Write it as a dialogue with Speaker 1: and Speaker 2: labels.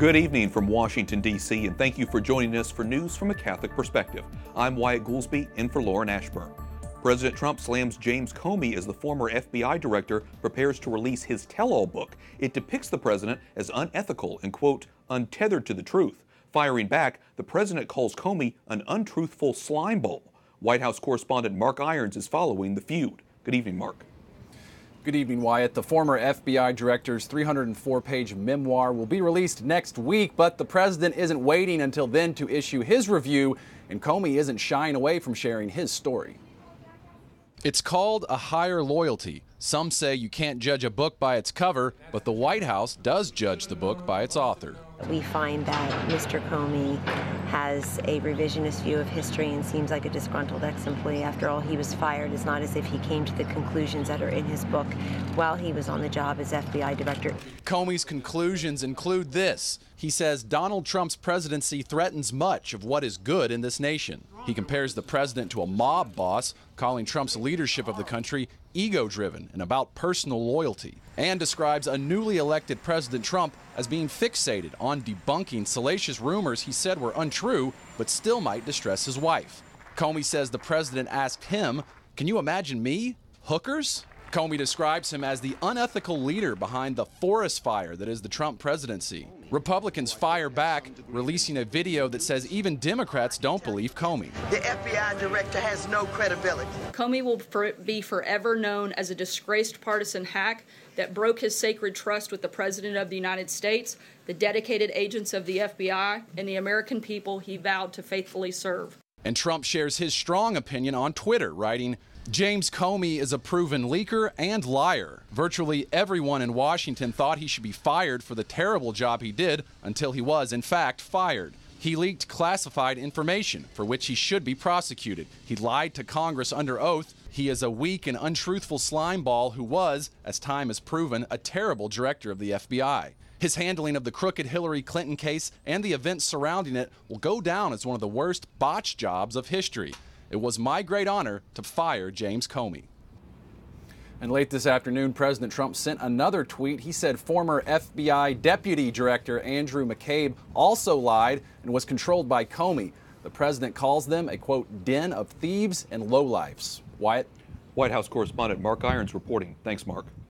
Speaker 1: Good evening from Washington, D.C., and thank you for joining us for News from a Catholic Perspective. I'm Wyatt Goolsby, in for Lauren Ashburn. President Trump slams James Comey as the former FBI director prepares to release his tell-all book. It depicts the president as unethical and, quote, untethered to the truth. Firing back, the president calls Comey an untruthful slime ball. White House correspondent Mark Irons is following the feud. Good evening, Mark.
Speaker 2: Good evening, Wyatt. The former FBI director's 304-page memoir will be released next week, but the president isn't waiting until then to issue his review, and Comey isn't shying away from sharing his story. It's called A Higher Loyalty. Some say you can't judge a book by its cover, but the White House does judge the book by its author.
Speaker 3: We find that Mr. Comey has a revisionist view of history and seems like a disgruntled ex-employee. After all, he was fired. It's not as if he came to the conclusions that are in his book while he was on the job as FBI director.
Speaker 2: Comey's conclusions include this. He says Donald Trump's presidency threatens much of what is good in this nation. He compares the president to a mob boss, calling Trump's leadership of the country ego-driven and about personal loyalty, and describes a newly elected President Trump as being fixated on debunking salacious rumors he said were untrue but still might distress his wife. Comey says the president asked him, "Can you imagine me? Hookers?" Comey describes him as the unethical leader behind the forest fire that is the Trump presidency. Republicans fire back, releasing a video that says even Democrats don't believe Comey.
Speaker 4: The FBI director has no credibility.
Speaker 5: Comey will be forever known as a disgraced partisan hack that broke his sacred trust with the President of the United States, the dedicated agents of the FBI, and the American people he vowed to faithfully serve.
Speaker 2: And Trump shares his strong opinion on Twitter, writing, James Comey is a proven leaker and liar. Virtually everyone in Washington thought he should be fired for the terrible job he did until he was, in fact, fired. He leaked classified information for which he should be prosecuted. He lied to Congress under oath. He is a weak and untruthful slimeball who was, as time has proven, a terrible director of the FBI. His handling of the crooked Hillary Clinton case and the events surrounding it will go down as one of the worst botched jobs of history. It was my great honor to fire James Comey. And late this afternoon, President Trump sent another tweet. He said former FBI Deputy Director Andrew McCabe also lied and was controlled by Comey. The president calls them a, quote, den of thieves and lowlifes. Wyatt?
Speaker 1: White House correspondent Mark Irons reporting. Thanks, Mark.